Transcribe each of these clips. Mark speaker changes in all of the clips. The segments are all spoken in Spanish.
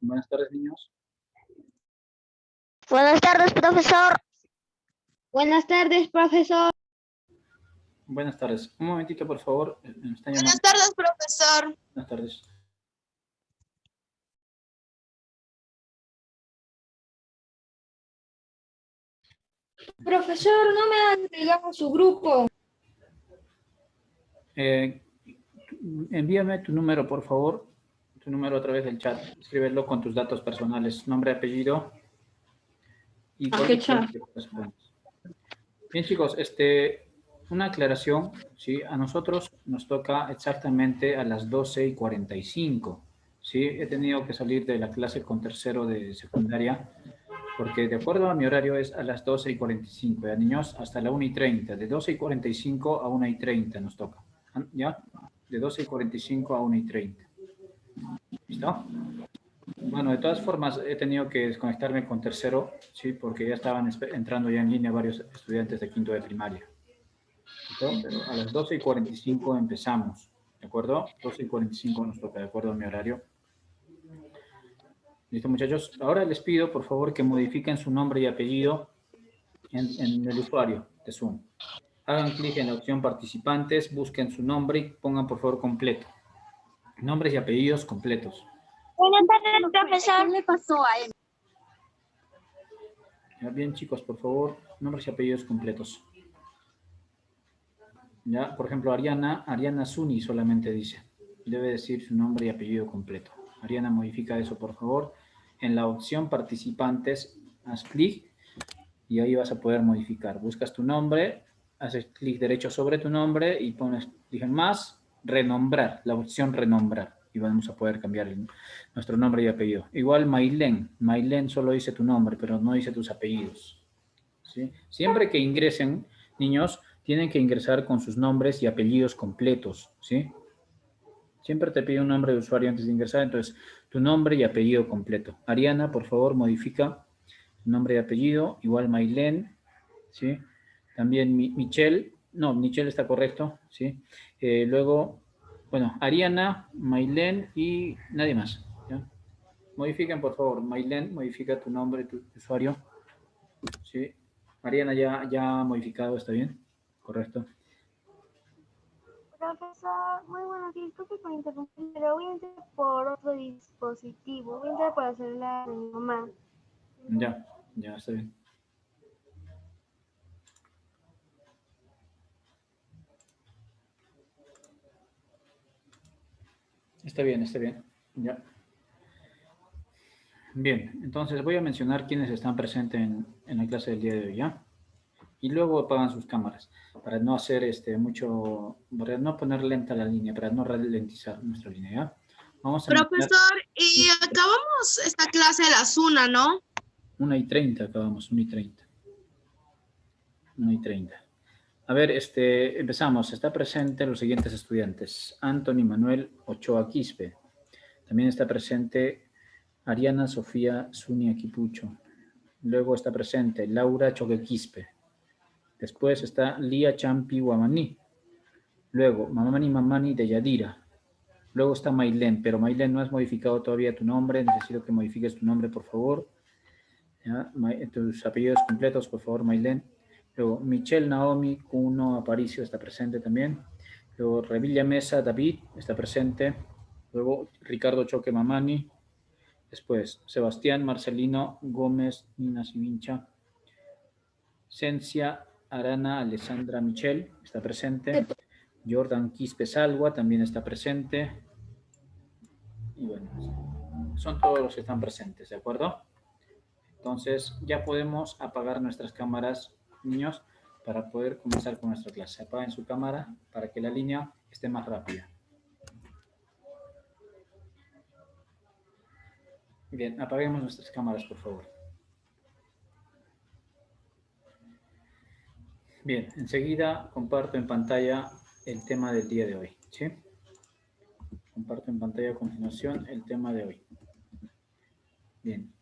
Speaker 1: Buenas tardes, niños.
Speaker 2: Buenas tardes, profesor.
Speaker 3: Buenas tardes, profesor.
Speaker 1: Buenas tardes. Un momentito, por favor. Me están llamando.
Speaker 4: Buenas tardes, profesor.
Speaker 1: Buenas tardes.
Speaker 3: Profesor, no me han agregado a su grupo.
Speaker 1: Envíame tu número, por favor. Tu número a través del chat. Escríbelo con tus datos personales. Nombre, apellido. Y
Speaker 3: ¿A qué chat?
Speaker 1: Bien, chicos, una aclaración. ¿Sí? A nosotros nos toca exactamente a las 12:45. ¿Sí? He tenido que salir de la clase con tercero de secundaria, porque de acuerdo a mi horario es a las 12:45. Ya, niños, hasta la 1:30. De 12:45 a 1:30 nos toca. ¿Ya? De 12:45 a 1:30. ¿Listo? Bueno, de todas formas, he tenido que desconectarme con tercero, ¿sí? Porque ya estaban entrando ya en línea varios estudiantes de quinto de primaria. ¿Listo? Pero a las 12:45 empezamos, ¿de acuerdo? 12:45 nos toca, de acuerdo a mi horario. ¿Listo, muchachos? Ahora les pido, por favor, que modifiquen su nombre y apellido en el usuario de Zoom. Hagan clic en la opción participantes, busquen su nombre y pongan, por favor, completo. Nombres y apellidos completos.
Speaker 2: Buenas tardes, profesor.
Speaker 3: ¿Qué le pasó a él?
Speaker 1: Ya, bien, chicos, por favor, nombres y apellidos completos. Ya, por ejemplo, Ariana Zuni solamente dice. Debe decir su nombre y apellido completo. Ariana, modifica eso, por favor. En la opción participantes, haz clic y ahí vas a poder modificar. Buscas tu nombre, haces clic derecho sobre tu nombre y pones, dije más, renombrar, la opción renombrar. Y vamos a poder cambiar nuestro nombre y apellido. Igual Mailén. Mailén solo dice tu nombre, pero no dice tus apellidos. ¿Sí? Siempre que ingresen, niños, tienen que ingresar con sus nombres y apellidos completos, ¿sí? Siempre te pide un nombre de usuario antes de ingresar, entonces tu nombre y apellido completo. Ariana, por favor, modifica tu nombre y apellido, igual Mailén, ¿sí? También Michelle, no, Michelle está correcto, ¿sí? Luego, bueno, Ariana, Mailén y nadie más, ¿ya? Modifiquen, por favor, Mailén, modifica tu nombre, tu usuario, ¿sí? Ariana ya ha modificado, ¿está bien? Correcto.
Speaker 2: Profesor, muy buenos días. Disculpe por interrumpir, pero voy a entrar por otro dispositivo. Voy a entrar por el celular de mi mamá.
Speaker 1: Ya, está bien. Está bien. Ya. Bien, entonces voy a mencionar quiénes están presentes en la clase del día de hoy, ¿ya? Y luego apagan sus cámaras para no hacer para no poner lenta la línea, para no ralentizar nuestra línea, ¿ya? Vamos a mencionar
Speaker 4: Profesor, y acabamos esta clase a las 1, ¿no?
Speaker 1: 1:30, acabamos, 1:30. 1:30. A ver, empezamos. Está presente los siguientes estudiantes. Anthony Manuel Ochoa Quispe. También está presente Ariana Sofía Zunia Quipucho. Luego está presente Laura Choque Quispe. Después está Lía Champi Guamaní. Luego Mamani de Yadira. Luego está Mailén, pero Mailén no has modificado todavía tu nombre. Necesito que modifiques tu nombre, por favor. ¿Ya? Tus apellidos completos, por favor, Mailén. Luego Michelle Naomi Cuno Aparicio está presente también. Luego Revilla Mesa David está presente. Luego Ricardo Choque Mamani. Después Sebastián Marcelino Gómez Nina Sivincha. Cencia Arana Alessandra Michel está presente. Jordan Quispe Salwa también está presente. Y bueno, son todos los que están presentes, ¿de acuerdo? Entonces ya podemos apagar nuestras cámaras, niños, para poder comenzar con nuestra clase. Apaguen su cámara para que la línea esté más rápida. Bien, apaguemos nuestras cámaras, por favor. Bien, enseguida comparto en pantalla el tema del día de hoy, ¿sí? Comparto en pantalla a continuación el tema de hoy. Bien,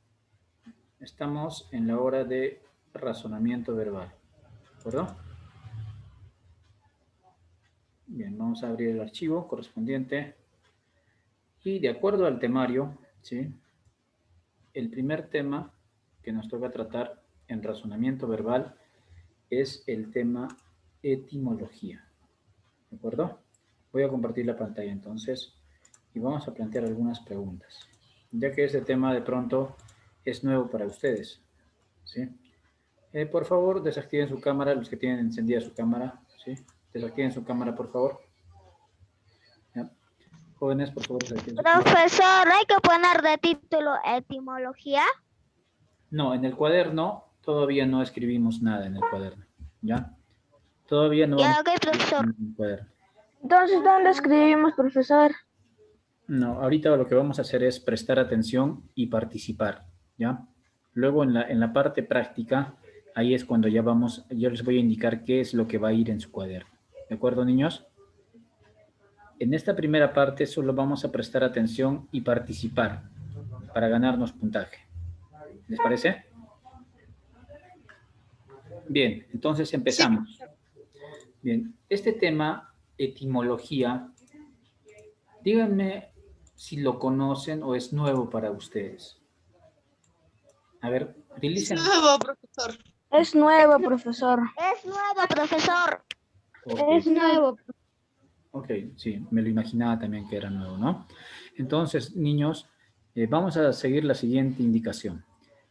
Speaker 1: estamos en la hora de razonamiento verbal, ¿de acuerdo? Bien, vamos a abrir el archivo correspondiente y de acuerdo al temario, ¿sí? el primer tema que nos toca tratar en razonamiento verbal es el tema etimología. ¿De acuerdo? Voy a compartir la pantalla entonces y vamos a plantear algunas preguntas, ya que este tema de pronto es nuevo para ustedes. ¿Sí? Por favor, desactiven su cámara, los que tienen encendida su cámara. ¿Sí? Desactiven su cámara, por favor. ¿Ya? Jóvenes, por favor, desactiven su cámara.
Speaker 2: Profesor, ¿hay que poner de título etimología?
Speaker 1: No, en el cuaderno todavía no escribimos nada en el cuaderno. ¿Ya? Todavía no vamos
Speaker 2: Ya, ok,
Speaker 1: a escribir
Speaker 2: profesor.
Speaker 1: en el cuaderno.
Speaker 3: Entonces, ¿dónde escribimos, profesor?
Speaker 1: No, ahorita lo que vamos a hacer es prestar atención y participar, ¿ya? Luego en la parte práctica, ahí es cuando ya vamos, yo les voy a indicar qué es lo que va a ir en su cuaderno. ¿De acuerdo, niños? En esta primera parte solo vamos a prestar atención y participar para ganarnos puntaje. ¿Les parece? Bien, entonces empezamos. Bien, este tema, etimología, díganme si lo conocen o es nuevo para ustedes. A ver,
Speaker 4: Es
Speaker 1: utilicen.
Speaker 4: nuevo, profesor.
Speaker 3: Es nuevo, profesor.
Speaker 2: Es nuevo, profesor.
Speaker 1: Ok,
Speaker 3: Es nuevo.
Speaker 1: ok, sí, me lo imaginaba también que era nuevo, ¿no? Entonces, niños, vamos a seguir la siguiente indicación.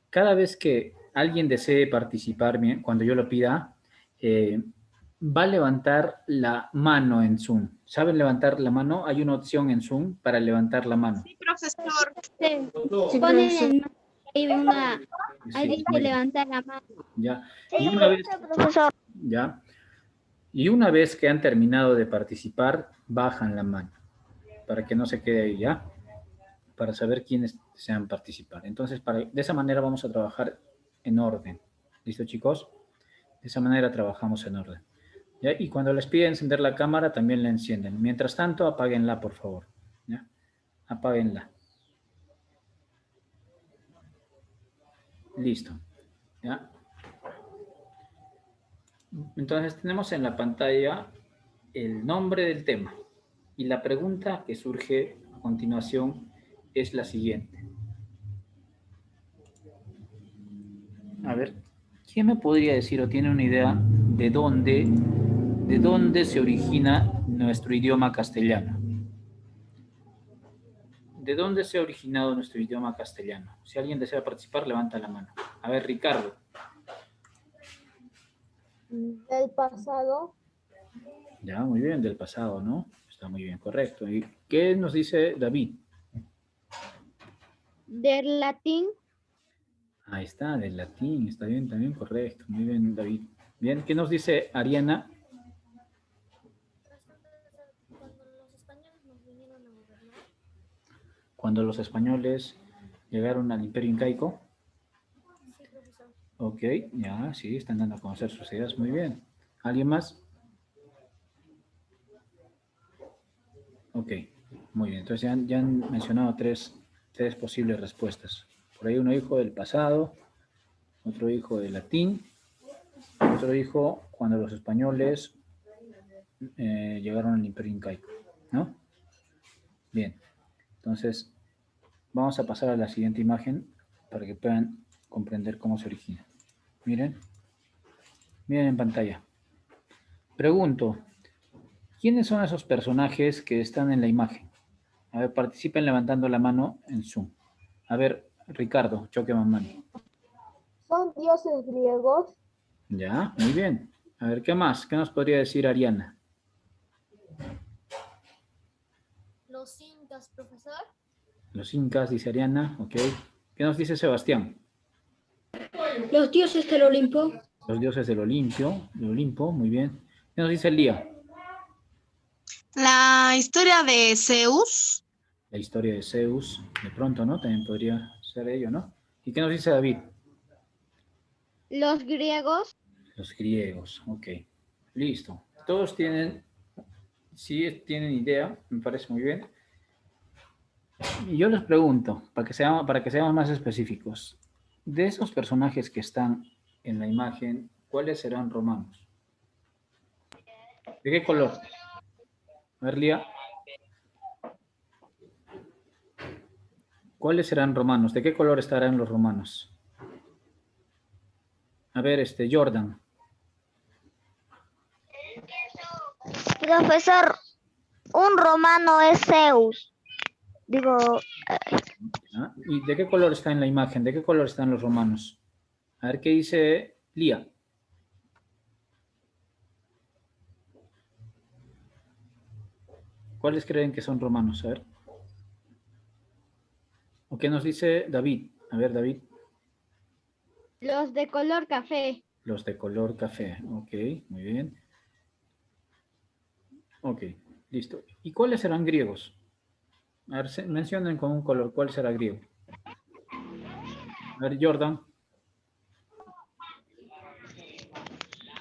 Speaker 1: Cada vez que alguien desee participar, cuando yo lo pida, va a levantar la mano en Zoom. ¿Saben levantar la mano? Hay una opción en Zoom para levantar la mano.
Speaker 4: Sí, profesor.
Speaker 3: Sí, ponen
Speaker 1: Sí,
Speaker 3: ahí dice levantar la mano.
Speaker 1: ya.
Speaker 2: Sí,
Speaker 1: Y una vez,
Speaker 2: profesor.
Speaker 1: ya. Y una vez que han terminado de participar, bajan la mano para que no se quede ahí, ¿ya? Para saber quiénes desean participar. Entonces, de esa manera vamos a trabajar en orden. ¿Listo, chicos? De esa manera trabajamos en orden. ¿Ya? Y cuando les pida encender la cámara, también la encienden. Mientras tanto, apáguenla, por favor. ¿Ya? Apáguenla. Listo. ¿Ya? Entonces, tenemos en la pantalla el nombre del tema. Y la pregunta que surge a continuación es la siguiente. A ver, ¿quién me podría decir o tiene una idea de dónde se origina nuestro idioma castellano? ¿De dónde se ha originado nuestro idioma castellano? Si alguien desea participar, levanta la mano. A ver, Ricardo.
Speaker 3: Del pasado.
Speaker 1: Ya, muy bien, del pasado, ¿no? Está muy bien, correcto. ¿Y qué nos dice David?
Speaker 3: Del latín.
Speaker 1: Ahí está, del latín, está bien, también correcto. Muy bien, David. Bien, ¿qué nos dice Ariana? Cuando los españoles llegaron al Imperio Incaico. Ok, ya, sí, están dando a conocer sus ideas, muy bien. ¿Alguien más? Ok, muy bien. Entonces ya han mencionado tres posibles respuestas. Por ahí uno dijo del pasado, otro dijo del latín, otro dijo cuando los españoles llegaron al Imperio Incaico, ¿no? Bien, entonces vamos a pasar a la siguiente imagen para que puedan comprender cómo se origina. Miren en pantalla. Pregunto, ¿quiénes son esos personajes que están en la imagen? A ver, participen levantando la mano en Zoom. A ver, Ricardo, choque mamá.
Speaker 3: Son dioses griegos.
Speaker 1: Ya, muy bien. A ver, ¿qué más? ¿Qué nos podría decir Ariana?
Speaker 2: Los incas, profesor.
Speaker 1: Los incas, dice Ariana, ok. ¿Qué nos dice Sebastián?
Speaker 3: Los dioses del Olimpo.
Speaker 1: Los dioses del Olimpo, muy bien. ¿Qué nos dice Lía?
Speaker 4: La historia de Zeus.
Speaker 1: La historia de Zeus, de pronto, ¿no? También podría ser ello, ¿no? ¿Y qué nos dice David?
Speaker 3: Los griegos.
Speaker 1: Los griegos, ok. Listo. Todos tienen, sí tienen idea, me parece muy bien. Y yo les pregunto, para que seamos más específicos, de esos personajes que están en la imagen, ¿cuáles serán romanos? ¿De qué color? A ver, Lía. ¿Cuáles serán romanos? ¿De qué color estarán los romanos? A ver, Jordan.
Speaker 2: Profesor, un romano es Zeus. Digo,
Speaker 1: ¿Ah? ¿Y de qué color está en la imagen? ¿De qué color están los romanos? A ver qué dice Lía. ¿Cuáles creen que son romanos? A ver. ¿O qué nos dice David? A ver, David.
Speaker 3: Los de color café.
Speaker 1: Los de color café. Ok, muy bien. Ok, listo. ¿Y cuáles serán griegos? A ver, mencionen con un color. ¿Cuál será griego? A ver, Jordan.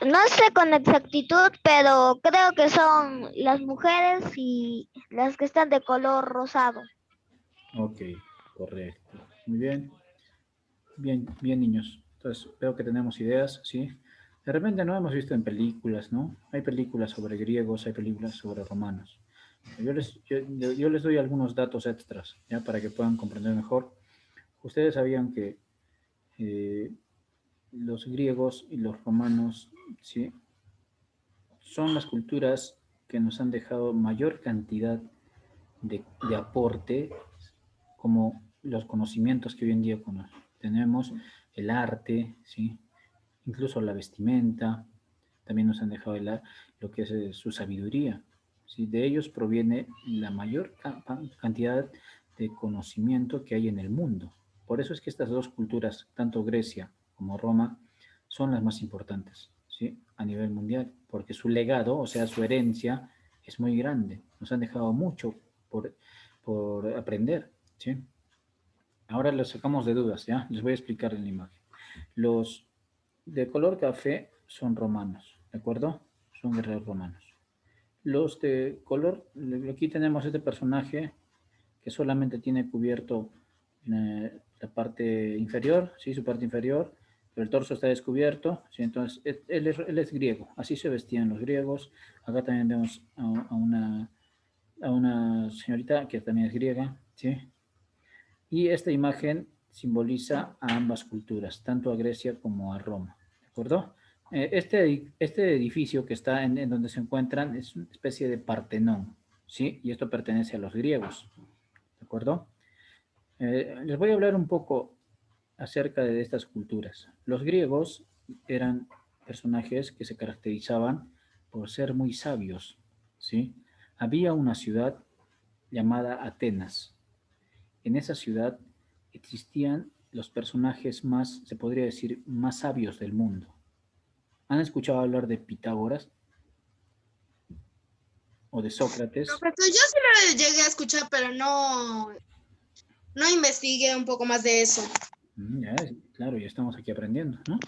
Speaker 2: no sé con exactitud, pero creo que son las mujeres y las que están de color rosado.
Speaker 1: Ok, correcto. Muy bien. Bien, bien, niños. Entonces, veo que tenemos ideas, ¿sí? De repente no hemos visto en películas, ¿no? Hay películas sobre griegos, hay películas sobre romanos. Yo les doy algunos datos extras, ¿ya? Para que puedan comprender mejor. Ustedes sabían que eh, los griegos y los romanos, ¿sí? Son las culturas que nos han dejado mayor cantidad de aporte, como los conocimientos que hoy en día tenemos, el arte, ¿sí? Incluso la vestimenta, también nos han dejado lo que es su sabiduría. ¿Sí? De ellos proviene la mayor cantidad de conocimiento que hay en el mundo. Por eso es que estas dos culturas, tanto Grecia como Roma, son las más importantes, ¿sí? A nivel mundial, porque su legado, o sea, su herencia, es muy grande. Nos han dejado mucho por, por aprender, ¿sí? Ahora los sacamos de dudas, ¿ya? Les voy a explicar en la imagen. Los de color café son romanos, ¿de acuerdo? Son guerreros romanos. Los de color, aquí tenemos este personaje que solamente tiene cubierto la parte inferior, ¿sí? Su parte inferior, pero el torso está descubierto, ¿sí? Entonces él es griego, así se vestían los griegos. Acá también vemos a una señorita que también es griega, ¿sí? Y esta imagen simboliza a ambas culturas, tanto a Grecia como a Roma, ¿de acuerdo? Este edificio que está en donde se encuentran es una especie de Partenón, ¿sí? Y esto pertenece a los griegos, ¿de acuerdo? Les voy a hablar un poco acerca de estas culturas. Los griegos eran personajes que se caracterizaban por ser muy sabios, ¿sí? Había una ciudad llamada Atenas. En esa ciudad existían los personajes más, se podría decir, más sabios del mundo. ¿Han escuchado hablar de Pitágoras o de Sócrates?
Speaker 4: Profesor, yo sí lo llegué a escuchar, pero no investigué un poco más de eso.
Speaker 1: Ya, claro, ya estamos aquí aprendiendo, ¿no?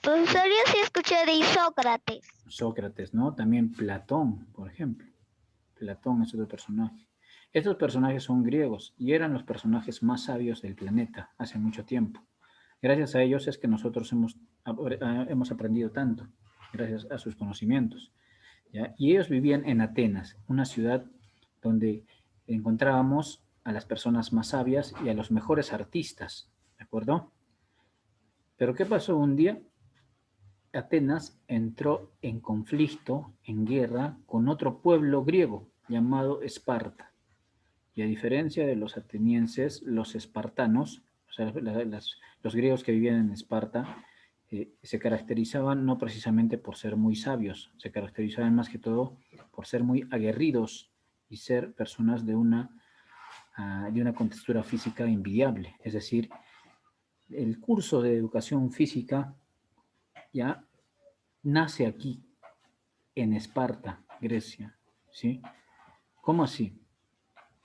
Speaker 2: Profesor, yo sí escuché de Isócrates.
Speaker 1: Sócrates, ¿no? También Platón, por ejemplo. Platón es otro personaje. Estos personajes son griegos y eran los personajes más sabios del planeta hace mucho tiempo. Gracias a ellos es que nosotros hemos aprendido tanto, gracias a sus conocimientos. ¿Ya? Y ellos vivían en Atenas, una ciudad donde encontrábamos a las personas más sabias y a los mejores artistas, ¿de acuerdo? Pero ¿qué pasó un día? Atenas entró en conflicto, en guerra, con otro pueblo griego llamado Esparta. Y a diferencia de los atenienses, los espartanos, o sea, los griegos que vivían en Esparta, se caracterizaban no precisamente por ser muy sabios, se caracterizaban más que todo por ser muy aguerridos y ser personas de una contextura física envidiable. Es decir, el curso de educación física ya nace aquí, en Esparta, Grecia, ¿sí? ¿Cómo así?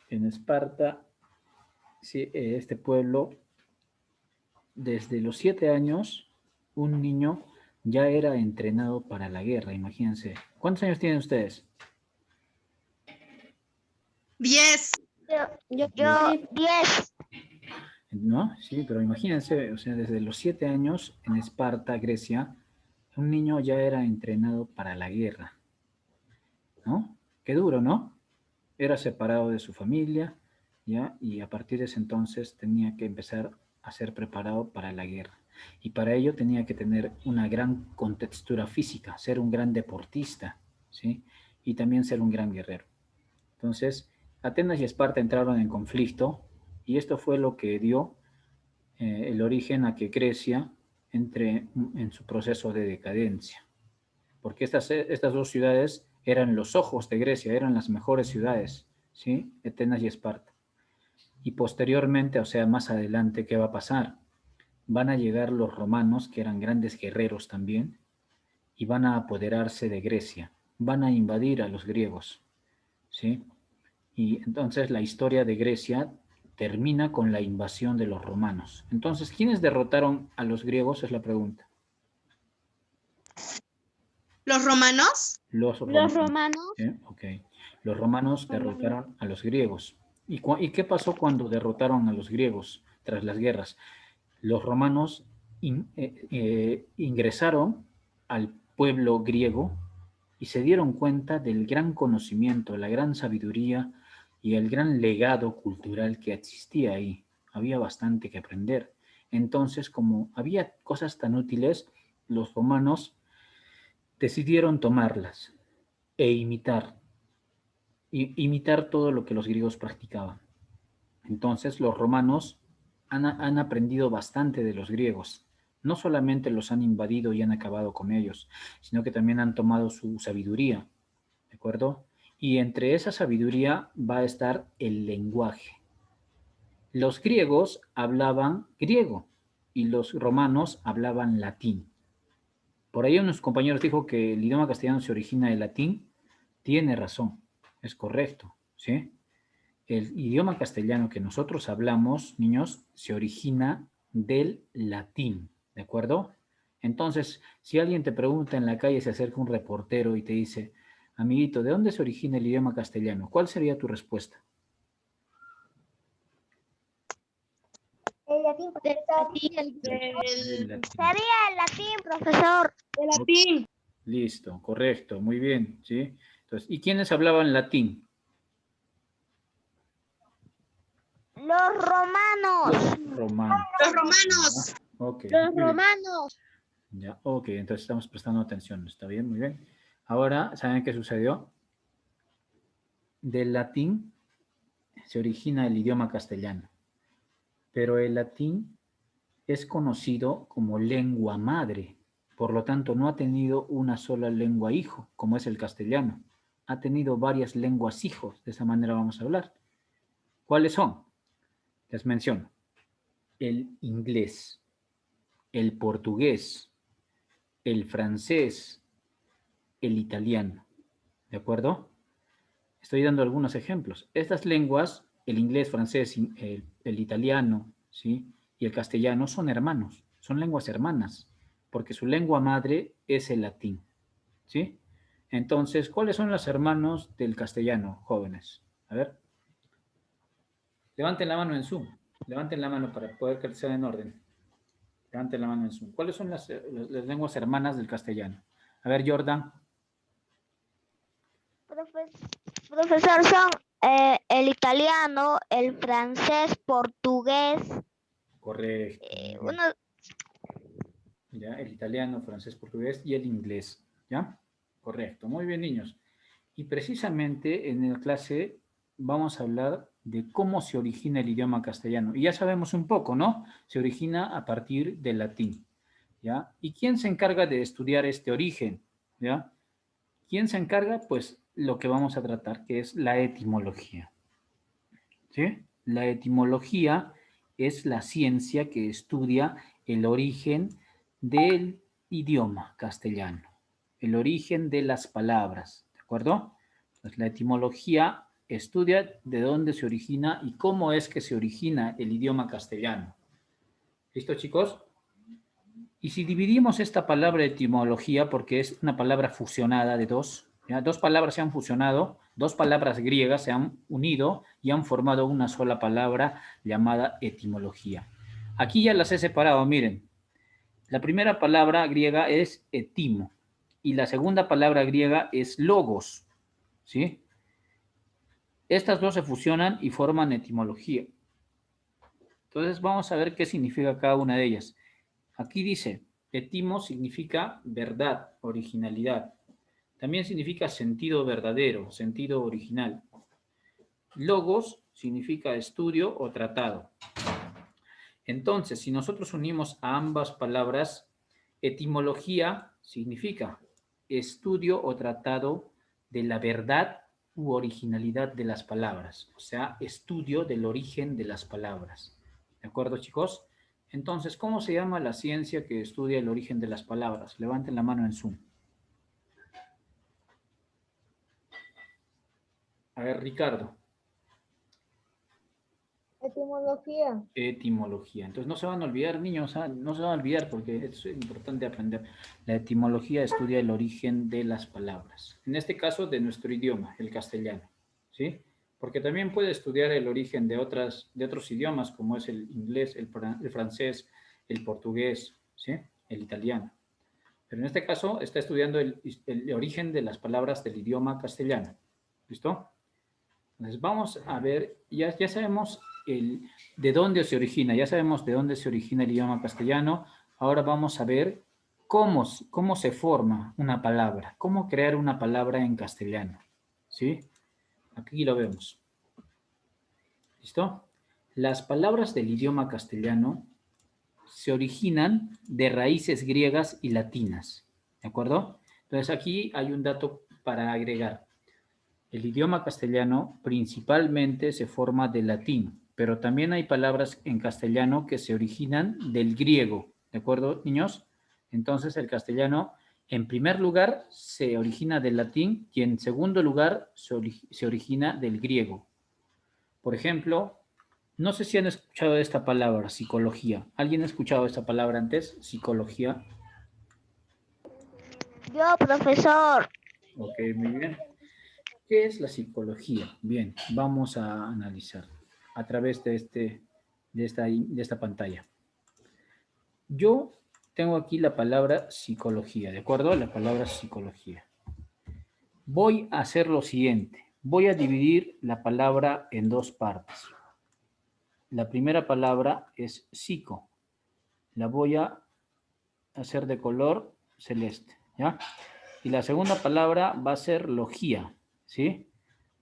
Speaker 1: En Esparta, sí, este pueblo, desde los 7 años, un niño ya era entrenado para la guerra, imagínense. ¿Cuántos años tienen ustedes?
Speaker 4: 10.
Speaker 2: Yo 10.
Speaker 1: ¿No? Sí, pero imagínense, o sea, desde los 7 años en Esparta, Grecia, un niño ya era entrenado para la guerra, ¿no? Qué duro, ¿no? Era separado de su familia, ¿ya? Y a partir de ese entonces tenía que empezar a ser preparado para la guerra. Y para ello tenía que tener una gran contextura física, ser un gran deportista, ¿sí? Y también ser un gran guerrero. Entonces, Atenas y Esparta entraron en conflicto y esto fue lo que dio el origen a que Grecia entre en su proceso de decadencia. Porque estas dos ciudades eran los ojos de Grecia, eran las mejores ciudades, ¿sí? Atenas y Esparta. Y posteriormente, o sea, más adelante, ¿qué va a pasar? Van a llegar los romanos, que eran grandes guerreros también, y van a apoderarse de Grecia, van a invadir a los griegos, ¿sí? Y entonces la historia de Grecia termina con la invasión de los romanos. Entonces, ¿quiénes derrotaron a los griegos? Es la pregunta.
Speaker 4: ¿Los romanos?
Speaker 1: Los
Speaker 3: Los
Speaker 1: romanos.
Speaker 3: romanos.
Speaker 1: Ok. Los romanos derrotaron a los griegos. ¿Y qué pasó cuando derrotaron a los griegos tras las guerras? Los romanos ingresaron al pueblo griego y se dieron cuenta del gran conocimiento, la gran sabiduría y el gran legado cultural que existía ahí. Había bastante que aprender. Entonces, como había cosas tan útiles, los romanos decidieron tomarlas e imitar todo lo que los griegos practicaban. Entonces, los romanos han aprendido bastante de los griegos. No solamente los han invadido y han acabado con ellos, sino que también han tomado su sabiduría, ¿de acuerdo? Y entre esa sabiduría va a estar el lenguaje. Los griegos hablaban griego y los romanos hablaban latín. Por ahí unos compañeros dijo que el idioma castellano se origina del latín. Tiene razón, es correcto, ¿sí? El idioma castellano que nosotros hablamos, niños, se origina del latín, ¿de acuerdo? Entonces, si alguien te pregunta en la calle, se acerca un reportero y te dice, amiguito, ¿de dónde se origina el idioma castellano? ¿Cuál sería tu respuesta?
Speaker 2: El latín,
Speaker 3: Del
Speaker 2: profesor.
Speaker 3: latín.
Speaker 1: Del latín.
Speaker 2: Sería el latín, profesor.
Speaker 4: El latín.
Speaker 1: Listo, correcto, muy bien, ¿sí? Entonces, ¿y quiénes hablaban latín?
Speaker 2: Los romanos.
Speaker 1: Romanos.
Speaker 4: Los romanos.
Speaker 1: Ok.
Speaker 3: Los
Speaker 1: muy bien.
Speaker 3: romanos.
Speaker 1: Ya, ok, entonces estamos prestando atención, está bien, muy bien. Ahora, ¿saben qué sucedió? Del latín se origina el idioma castellano, pero el latín es conocido como lengua madre, por lo tanto no ha tenido una sola lengua hijo, como es el castellano. Ha tenido varias lenguas hijos, de esa manera vamos a hablar. ¿Cuáles son? Les menciono. El inglés, el portugués, el francés, el italiano. ¿De acuerdo? Estoy dando algunos ejemplos. Estas lenguas, el inglés, francés, el italiano, ¿sí? Y el castellano son hermanos, son lenguas hermanas, porque su lengua madre es el latín, ¿sí? Entonces, ¿cuáles son los hermanos del castellano, jóvenes? A ver. Levanten la mano en Zoom. Levanten la mano para poder que sea en orden. Levanten la mano en Zoom. ¿Cuáles son las lenguas hermanas del castellano? A ver, Jordan.
Speaker 2: Profesor, son el italiano, el francés, portugués.
Speaker 1: Correcto.
Speaker 2: Uno,
Speaker 1: ¿Ya? El italiano, francés, portugués y el inglés. ¿Ya? Correcto. Muy bien, niños. Y precisamente en la clase vamos a hablar de cómo se origina el idioma castellano. Y ya sabemos un poco, ¿no? Se origina a partir del latín. ¿Ya? ¿Y quién se encarga de estudiar este origen? ¿Ya? ¿Quién se encarga? Pues lo que vamos a tratar, que es la etimología. ¿Sí? La etimología es la ciencia que estudia el origen del idioma castellano, el origen de las palabras, ¿de acuerdo? Pues la etimología estudia de dónde se origina y cómo es que se origina el idioma castellano. ¿Listo, chicos? Y si dividimos esta palabra etimología, porque es una palabra fusionada de dos, ¿ya? Dos palabras se han fusionado, dos palabras griegas se han unido y han formado una sola palabra llamada etimología. Aquí ya las he separado, miren. La primera palabra griega es etimo y la segunda palabra griega es logos, ¿sí? Estas dos se fusionan y forman etimología. Entonces vamos a ver qué significa cada una de ellas. Aquí dice, etimo significa verdad, originalidad. También significa sentido verdadero, sentido original. Logos significa estudio o tratado. Entonces, si nosotros unimos a ambas palabras, etimología significa estudio o tratado de la verdad u originalidad de las palabras. O sea, estudio del origen de las palabras. ¿De acuerdo, chicos? Entonces, ¿cómo se llama la ciencia que estudia el origen de las palabras? Levanten la mano en Zoom. A ver, Ricardo.
Speaker 3: Etimología.
Speaker 1: Etimología. Entonces, no se van a olvidar, niños, no se van a olvidar porque es importante aprender. La etimología estudia el origen de las palabras. En este caso, de nuestro idioma, el castellano. ¿Sí? Porque también puede estudiar el origen de otros idiomas, como es el inglés, el francés, el portugués, ¿sí? El italiano. Pero en este caso está estudiando el origen de las palabras del idioma castellano. ¿Listo? Entonces vamos a ver, ya sabemos de dónde se origina, ya sabemos de dónde se origina el idioma castellano. Ahora vamos a ver cómo se forma una palabra, cómo crear una palabra en castellano. ¿Sí? Aquí lo vemos. ¿Listo? Las palabras del idioma castellano se originan de raíces griegas y latinas. ¿De acuerdo? Entonces aquí hay un dato para agregar. El idioma castellano principalmente se forma del latín, pero también hay palabras en castellano que se originan del griego. ¿De acuerdo, niños? Entonces el castellano, en primer lugar, se origina del latín y en segundo lugar se origina del griego. Por ejemplo, no sé si han escuchado esta palabra, psicología. ¿Alguien ha escuchado esta palabra antes? Psicología.
Speaker 2: Yo, profesor.
Speaker 1: Ok, muy bien. ¿Qué es la psicología? Bien, vamos a analizar a través de esta pantalla. Yo tengo aquí la palabra psicología, ¿de acuerdo? La palabra psicología. Voy a hacer lo siguiente. Voy a dividir la palabra en dos partes. La primera palabra es psico. La voy a hacer de color celeste, ¿ya? Y la segunda palabra va a ser logía, ¿sí?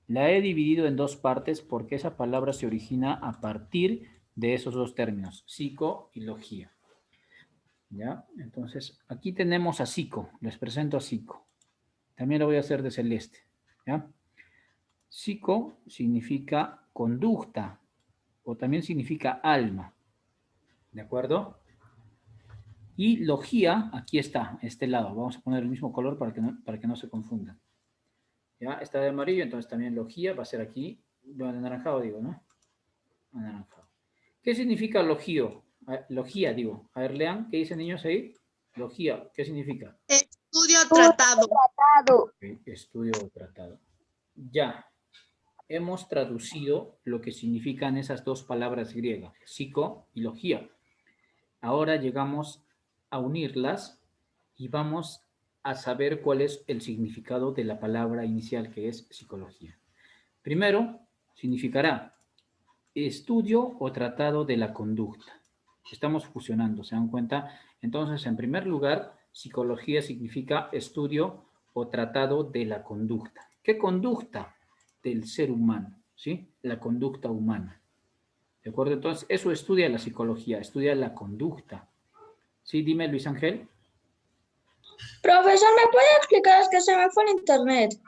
Speaker 1: La he dividido en dos partes porque esa palabra se origina a partir de esos dos términos, psico y logía. ¿Ya? Entonces, aquí tenemos a psico, les presento a psico. También lo voy a hacer de celeste, ¿ya? Psico significa conducta o también significa alma, ¿de acuerdo? Y logía, aquí está, este lado. Vamos a poner el mismo color para que no se confundan. ¿Ya? Está de amarillo, entonces también logía va a ser aquí, de anaranjado digo, ¿no? Anaranjado. ¿Qué significa logío? Logía, digo. A ver, lean, ¿qué dicen niños ahí? Logía, ¿qué significa?
Speaker 4: Estudio tratado.
Speaker 1: Okay, estudio o tratado. Ya, hemos traducido lo que significan esas dos palabras griegas, psico y logía. Ahora llegamos a unirlas y vamos a saber cuál es el significado de la palabra inicial, que es psicología. Primero, significará estudio o tratado de la conducta. Estamos fusionando, ¿se dan cuenta? Entonces, en primer lugar, psicología significa estudio o tratado de la conducta. ¿Qué conducta? Del ser humano, ¿sí? La conducta humana. ¿De acuerdo? Entonces, eso estudia la psicología, estudia la conducta. Sí, dime, Luis Ángel.
Speaker 5: Profesor, ¿me puede explicar? Es que se me fue el internet.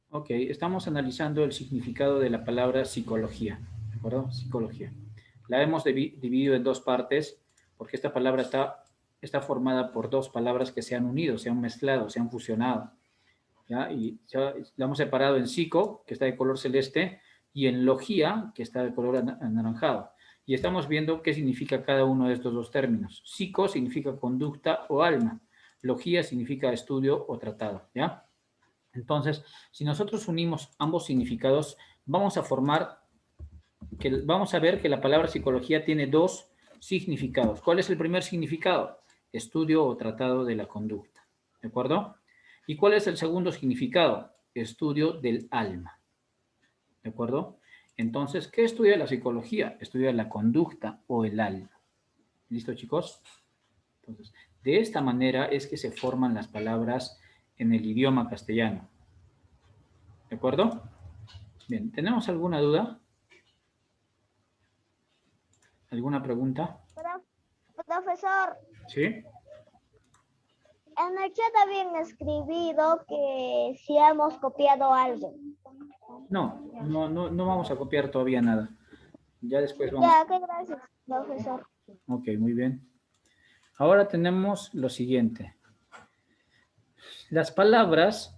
Speaker 1: Ok, estamos analizando el significado de la palabra psicología, ¿de acuerdo? Psicología. La hemos dividido en dos partes porque esta palabra está formada por dos palabras que se han unido, se han mezclado, se han fusionado. ¿Ya? Y ya la hemos separado en psico, que está de color celeste, y en logía, que está de color anaranjado. Y estamos viendo qué significa cada uno de estos dos términos. Psico significa conducta o alma. Logía significa estudio o tratado, ¿ya? Entonces, si nosotros unimos ambos significados, vamos a ver que la palabra psicología tiene dos significados. ¿Cuál es el primer significado? Estudio o tratado de la conducta, ¿de acuerdo? ¿Y cuál es el segundo significado? Estudio del alma. ¿De acuerdo? Entonces, ¿qué estudia la psicología? Estudia la conducta o el alma. ¿Listo, chicos? Entonces, de esta manera es que se forman las palabras en el idioma castellano. ¿De acuerdo? Bien, ¿tenemos alguna duda? ¿Alguna pregunta?
Speaker 2: Profesor,
Speaker 1: ¿Sí?
Speaker 2: en el chat habían escrito que si hemos copiado algo.
Speaker 1: No vamos a copiar todavía nada. Ya después vamos.
Speaker 2: Ya, qué gracias, profesor.
Speaker 1: Ok, muy bien. Ahora tenemos lo siguiente. Las palabras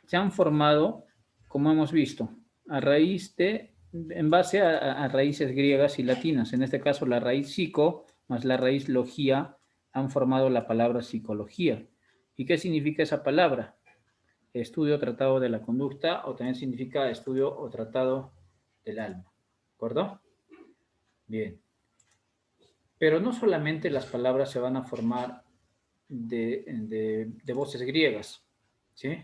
Speaker 1: se han formado, como hemos visto, en base a raíces griegas y latinas. En este caso, la raíz psico más la raíz logía han formado la palabra psicología. ¿Y qué significa esa palabra? Estudio o tratado de la conducta, o también significa estudio o tratado del alma. ¿De acuerdo? Bien. Pero no solamente las palabras se van a formar de voces griegas, ¿sí?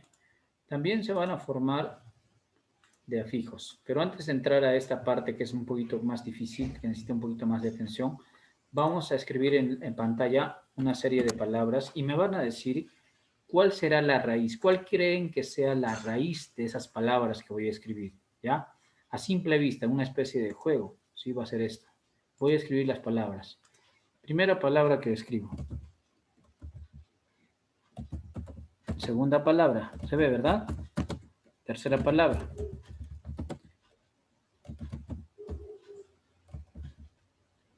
Speaker 1: También se van a formar de afijos. Pero antes de entrar a esta parte que es un poquito más difícil, que necesita un poquito más de atención, vamos a escribir en pantalla una serie de palabras y me van a decir cuál será la raíz, cuál creen que sea la raíz de esas palabras que voy a escribir, ¿ya? A simple vista, una especie de juego, ¿sí? Va a ser esto. Voy a escribir las palabras. Primera palabra que escribo. Segunda palabra, se ve, ¿verdad? Tercera palabra.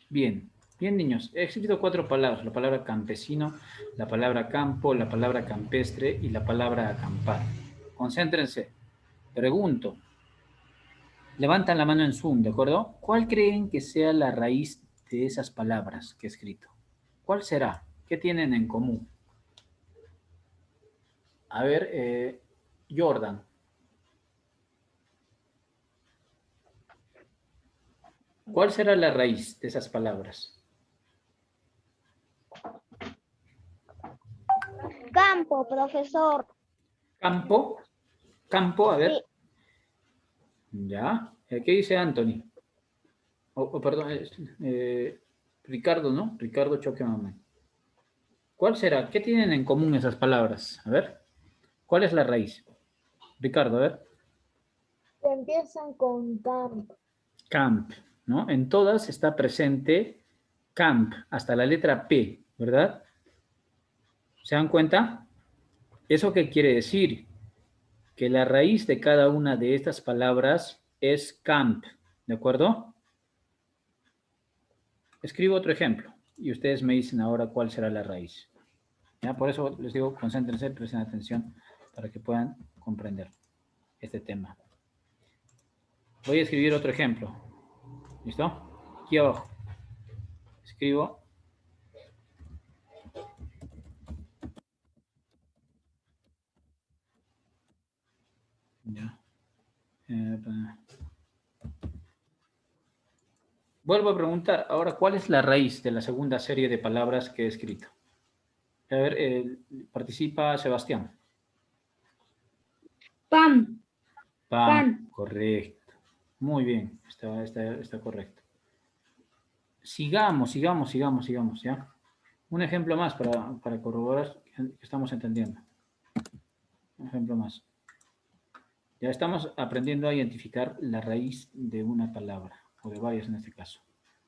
Speaker 1: Bien, bien niños, he escrito 4 palabras, la palabra campesino, la palabra campo, la palabra campestre y la palabra acampar. Concéntrense. Pregunto, levantan la mano en Zoom, ¿de acuerdo? ¿Cuál creen que sea la raíz de esas palabras que he escrito? ¿Cuál será? ¿Qué tienen en común? A ver, Jordan. ¿Cuál será la raíz de esas palabras?
Speaker 2: Campo, profesor.
Speaker 1: Campo. Campo, a ver.
Speaker 2: Sí.
Speaker 1: Ya. ¿Qué dice Anthony? Perdón, Ricardo, ¿no? Ricardo Choquemamán. ¿Cuál será? ¿Qué tienen en común esas palabras? A ver. ¿Cuál es la raíz? Ricardo, a ver.
Speaker 3: Que empiezan con camp.
Speaker 1: Camp, ¿no? En todas está presente camp, hasta la letra P, ¿verdad? ¿Se dan cuenta? ¿Eso qué quiere decir? Que la raíz de cada una de estas palabras es camp, ¿de acuerdo? Escribo otro ejemplo y ustedes me dicen ahora cuál será la raíz. ¿Ya? Por eso les digo, concéntrense, presten atención para que puedan comprender este tema. Voy a escribir otro ejemplo. ¿Listo? Aquí abajo. Escribo. Ya. Vuelvo a preguntar, ahora, ¿cuál es la raíz de la segunda serie de palabras que he escrito? A ver, participa Sebastián.
Speaker 5: Pan.
Speaker 1: Pan. Correcto. Muy bien, está correcto. Sigamos, ¿ya? Un ejemplo más para corroborar que estamos entendiendo. Un ejemplo más. Ya estamos aprendiendo a identificar la raíz de una palabra, o de varias en este caso.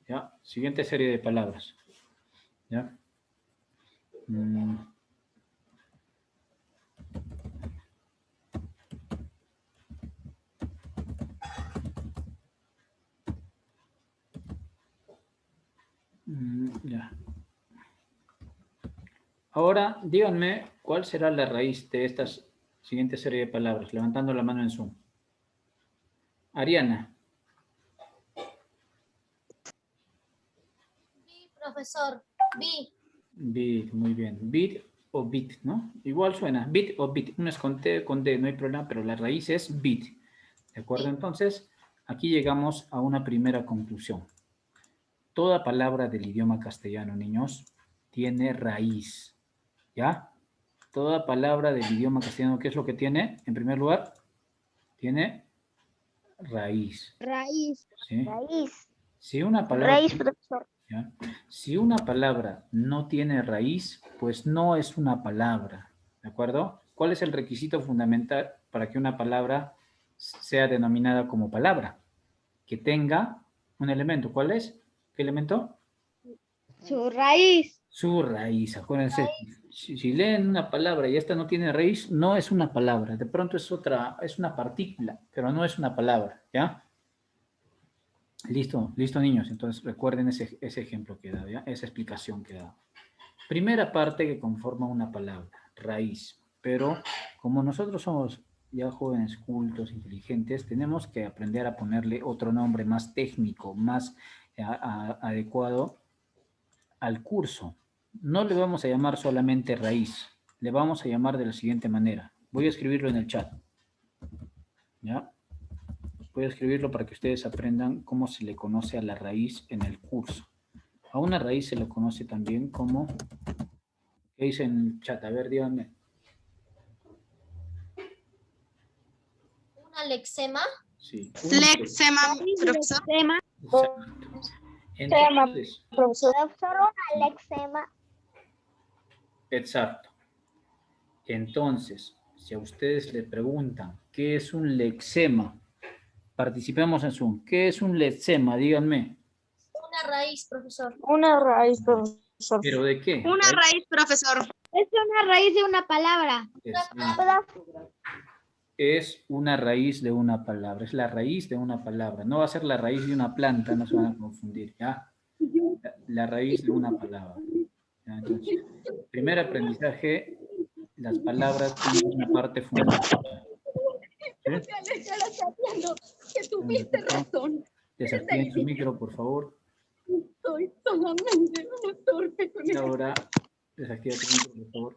Speaker 1: ¿Ya? Siguiente serie de palabras. ¿Ya? Ya. Ahora, díganme cuál será la raíz de esta siguiente serie de palabras, levantando la mano en Zoom. Ariana.
Speaker 6: Sí, profesor. Vi.
Speaker 1: Bit, muy bien. Bit o bit, ¿no? Igual suena. Bit o bit. Uno es con T, con D, no hay problema, pero la raíz es bit. ¿De acuerdo? Entonces, aquí llegamos a una primera conclusión. Toda palabra del idioma castellano, niños, tiene raíz. ¿Ya? Toda palabra del idioma castellano, ¿qué es lo que tiene? En primer lugar, tiene raíz.
Speaker 2: Raíz.
Speaker 1: ¿Sí?
Speaker 2: Raíz.
Speaker 1: Si una palabra,
Speaker 2: Raíz, profesor.
Speaker 1: ¿ya? Si una palabra no tiene raíz, pues no es una palabra. ¿De acuerdo? ¿Cuál es el requisito fundamental para que una palabra sea denominada como palabra? Que tenga un elemento. ¿Cuál es? ¿Qué elemento?
Speaker 2: Su raíz.
Speaker 1: Su raíz. Acuérdense, si leen una palabra y esta no tiene raíz, no es una palabra. De pronto es otra, es una partícula, pero no es una palabra. ¿Ya? Listo, listo, niños. Entonces recuerden ese ejemplo que he dado, ¿ya? Esa explicación que he dado. Primera parte que conforma una palabra, raíz. Pero como nosotros somos ya jóvenes cultos, inteligentes, tenemos que aprender a ponerle otro nombre más técnico, más adecuado al curso. No le vamos a llamar solamente raíz, le vamos a llamar de la siguiente manera. Voy a escribirlo en el chat. ¿Ya? Voy a escribirlo para que ustedes aprendan cómo se le conoce a la raíz en el curso. A una raíz se le conoce también como... ¿Qué dice en el chat? A ver, díganme.
Speaker 6: Una lexema.
Speaker 1: Sí.
Speaker 4: Lexema, profesor.
Speaker 1: Exacto. Entonces,
Speaker 2: Profesor, una lexema.
Speaker 1: exacto. Entonces, si a ustedes les preguntan qué es un lexema, participemos en Zoom. ¿Qué es un lexema? Díganme.
Speaker 6: Una raíz, profesor.
Speaker 5: Una raíz, profesor.
Speaker 1: ¿Pero de qué?
Speaker 4: Una raíz, profesor.
Speaker 2: Es una raíz de una palabra.
Speaker 1: Es una raíz de una palabra. Es la raíz de una palabra. No va a ser la raíz de una planta, no se van a confundir, ¿ya? La raíz de una palabra. ¿Ya? Entonces, primer aprendizaje, las palabras tienen una parte fundamental.
Speaker 7: Que tuviste razón.
Speaker 1: Desactiven su micro, por favor.
Speaker 7: Soy solamente una torpe con
Speaker 1: Y ahora, desactiva tu micro, por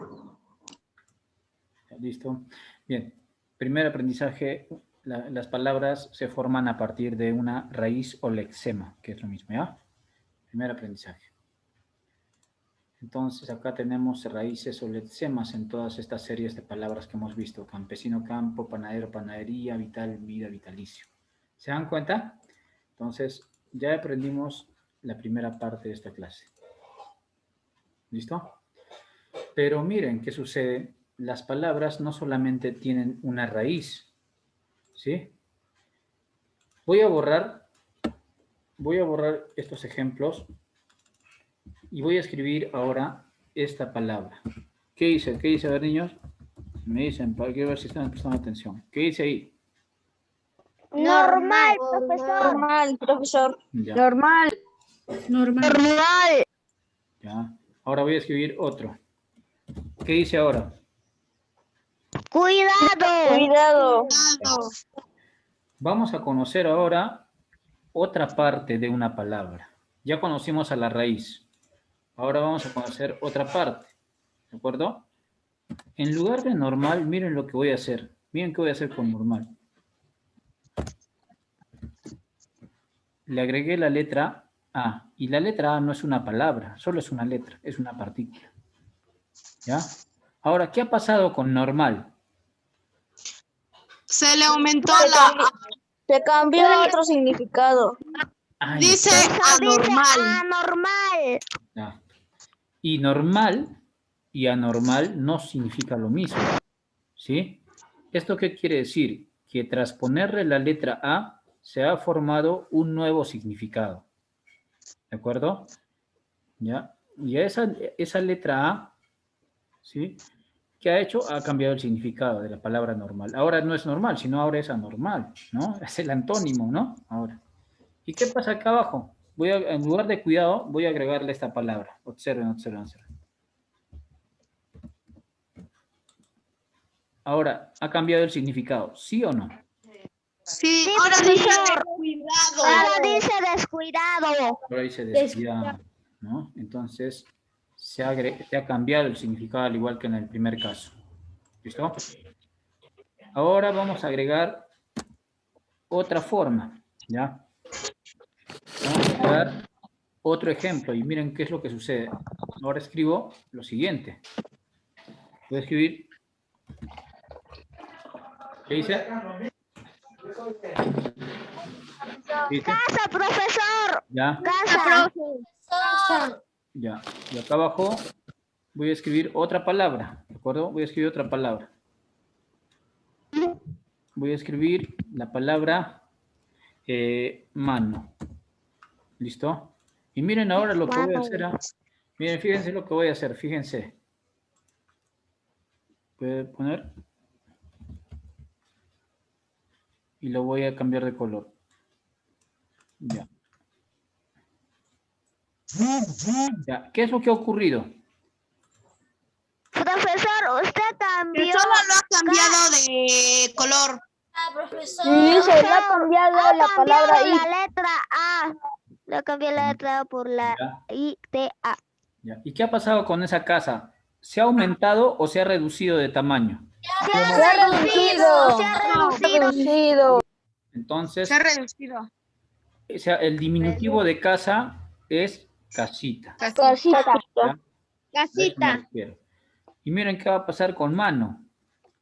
Speaker 1: favor. Ya, listo. Bien. Primer aprendizaje, las palabras se forman a partir de una raíz o lexema, que es lo mismo, ¿ya? Primer aprendizaje. Entonces, acá tenemos raíces o lexemas en todas estas series de palabras que hemos visto. Campesino, campo, panadero, panadería, vital, vida, vitalicio. ¿Se dan cuenta? Entonces, ya aprendimos la primera parte de esta clase. ¿Listo? Pero miren qué sucede. Las palabras no solamente tienen una raíz, ¿sí? Voy a borrar estos ejemplos y voy a escribir ahora esta palabra. ¿Qué dice? ¿Qué dice? A ver, niños. Me dicen, para que ver si están prestando atención. ¿Qué dice ahí?
Speaker 2: Normal, profesor.
Speaker 5: Normal, profesor.
Speaker 1: Ya.
Speaker 5: Normal.
Speaker 2: Normal.
Speaker 1: Ya. Ahora voy a escribir otro. ¿Qué dice ahora?
Speaker 2: Cuidado.
Speaker 5: Cuidado.
Speaker 1: Vamos a conocer ahora otra parte de una palabra. Ya conocimos a la raíz. Ahora vamos a conocer otra parte. ¿De acuerdo? En lugar de normal, miren lo que voy a hacer. Miren qué voy a hacer con normal. Le agregué la letra A. Y la letra A no es una palabra, solo es una letra, es una partícula. ¿Ya? Ahora, ¿qué ha pasado con normal?
Speaker 4: Se le aumentó
Speaker 5: Se cambió a otro significado.
Speaker 1: Ay,
Speaker 4: dice anormal.
Speaker 2: Anormal.
Speaker 1: ya. Y normal y anormal no significa lo mismo. ¿Sí? ¿Esto qué quiere decir? Que tras ponerle la letra A, se ha formado un nuevo significado. ¿De acuerdo? ¿Ya? Y esa letra A, ¿sí? ¿Qué ha hecho? Ha cambiado el significado de la palabra normal. Ahora no es normal, sino ahora es anormal, ¿no? Es el antónimo, ¿no? Ahora. ¿Y qué pasa acá abajo? En lugar de cuidado, voy a agregarle esta palabra. Observen, observen, observen. Ahora, ¿ha cambiado el significado? ¿Sí o no?
Speaker 4: Sí, ahora dice
Speaker 2: profesor.
Speaker 4: cuidado.
Speaker 2: Ahora dice descuidado.
Speaker 1: Ahora dice descuidado, ¿no? Entonces, se ha cambiado el significado al igual que en el primer caso. ¿Listo? Ahora vamos a agregar otra forma, ¿ya? Vamos a agregar otro ejemplo y miren qué es lo que sucede. Ahora escribo lo siguiente. Voy a escribir... ¿Qué dice? ¿Viste?
Speaker 2: Casa, profesor.
Speaker 1: Ya,
Speaker 2: Casa.
Speaker 1: ya. Y acá abajo voy a escribir otra palabra, ¿de acuerdo? Voy a escribir otra palabra. Voy a escribir la palabra mano. ¿Listo? Y miren ahora lo que voy a hacer. Miren, fíjense lo que voy a hacer, fíjense. Voy a poner. Y lo voy a cambiar de color. Ya. Ya. ¿Qué es lo que ha ocurrido?
Speaker 2: Profesor, usted
Speaker 4: Que
Speaker 2: cambió.
Speaker 4: solo lo ha cambiado de color.
Speaker 6: Profesor.
Speaker 3: Sí, se le ha cambiado
Speaker 2: Ha
Speaker 3: la palabra
Speaker 2: cambiado
Speaker 3: I.
Speaker 2: la letra A. Le cambió la letra A por la
Speaker 1: Ya.
Speaker 2: I-T-A.
Speaker 1: Ya. ¿Y qué ha pasado con esa casa? ¿Se ha aumentado o se ha reducido de tamaño?
Speaker 3: Se ha reducido.
Speaker 2: Se ha reducido.
Speaker 3: Reducido.
Speaker 1: Entonces,
Speaker 4: Se ha reducido.
Speaker 1: o sea, el diminutivo de casa es casita.
Speaker 3: Casita.
Speaker 1: ¿Ya? A eso me refiero. Y miren qué va a pasar con mano.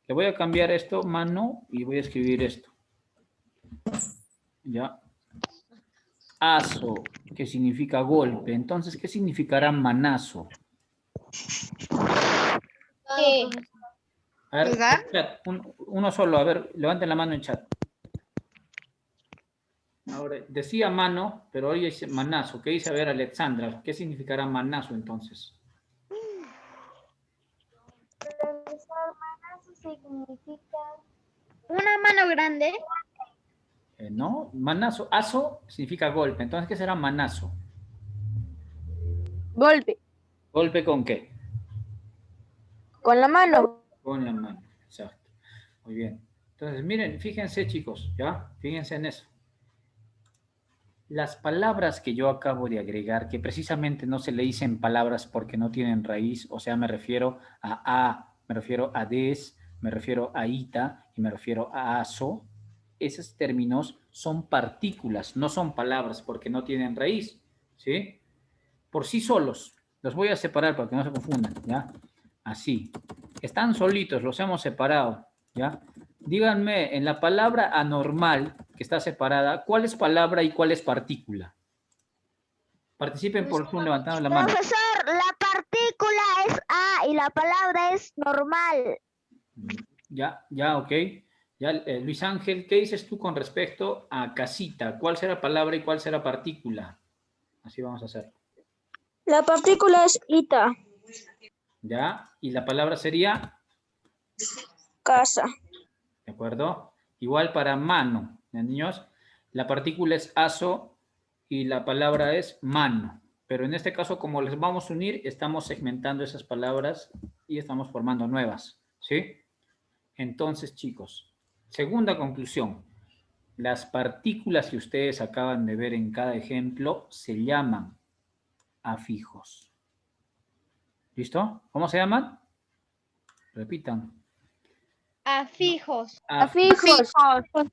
Speaker 1: Le voy a cambiar esto, mano, y voy a escribir esto. ¿Ya? Aso, que significa golpe. Entonces, ¿qué significará manazo? A ver,
Speaker 4: ¿Pegar?
Speaker 1: chat, uno solo, a ver, levanten la mano en chat. Ahora, decía mano, pero hoy dice manazo. ¿Qué dice? A ver, Alexandra, ¿qué significará manazo entonces?
Speaker 3: Profesor, manazo significa
Speaker 2: Una mano grande.
Speaker 1: ¿No? Manazo, aso significa golpe. Entonces, ¿qué será manazo?
Speaker 3: golpe.
Speaker 1: ¿Golpe con qué?
Speaker 3: Con la mano.
Speaker 1: Con la mano, exacto. Muy bien. Entonces, miren, fíjense chicos, ¿ya? Fíjense en eso. Las palabras que yo acabo de agregar, que precisamente no se le dicen palabras porque no tienen raíz, o sea, me refiero a, me refiero a des, me refiero a ita y me refiero a aso, esos términos son partículas, no son palabras porque no tienen raíz, ¿sí? Por sí solos. Los voy a separar para que no se confundan, ¿ya? Así. Están solitos, los hemos separado, ¿ya? Díganme, en la palabra anormal, que está separada, ¿cuál es palabra y cuál es partícula? Participen por Zoom levantando la mano.
Speaker 2: Profesor, la partícula es A y la palabra es normal.
Speaker 1: Ya, ok. Ya, Luis Ángel, ¿qué dices tú con respecto a casita? ¿Cuál será palabra y cuál será partícula? Así vamos a hacer.
Speaker 5: La partícula es ita.
Speaker 1: ¿Ya? Y la palabra sería,
Speaker 5: Casa.
Speaker 1: ¿de acuerdo? Igual para mano, ¿ya, niños? La partícula es aso y la palabra es mano. Pero en este caso, como les vamos a unir, estamos segmentando esas palabras y estamos formando nuevas, ¿sí? Entonces, chicos, segunda conclusión. Las partículas que ustedes acaban de ver en cada ejemplo se llaman afijos. ¿Listo? ¿Cómo se llaman? Repitan.
Speaker 6: Afijos.
Speaker 3: Afijos.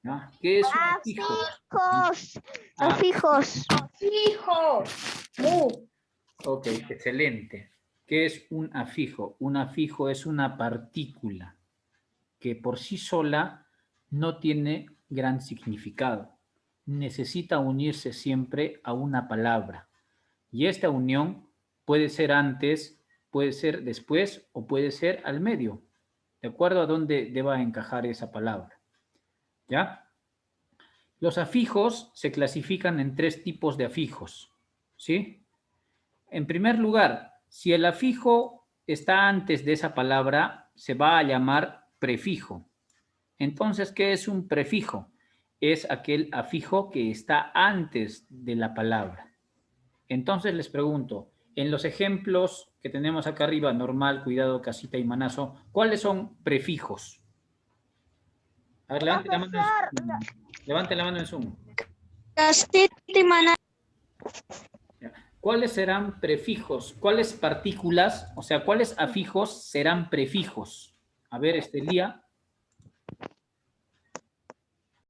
Speaker 1: ¿Ya? ¿Qué es un afijo?
Speaker 2: Afijos.
Speaker 1: Ok, excelente. ¿Qué es un afijo? Un afijo es una partícula que por sí sola no tiene gran significado. Necesita unirse siempre a una palabra. Y esta unión puede ser antes, puede ser después o puede ser al medio, de acuerdo a dónde deba encajar esa palabra. ¿Ya? Los afijos se clasifican en 3 tipos de afijos, ¿sí? En primer lugar, si el afijo está antes de esa palabra, se va a llamar prefijo. Entonces, ¿qué es un prefijo? Es aquel afijo que está antes de la palabra. Entonces les pregunto, en los ejemplos que tenemos acá arriba, normal, cuidado, casita y manazo, ¿cuáles son prefijos? A ver, levante la mano en Zoom. Levante la mano en Zoom.
Speaker 5: Casita y manazo.
Speaker 1: ¿Cuáles serán prefijos? ¿Cuáles partículas, o sea, cuáles afijos serán prefijos? A ver, Estelía.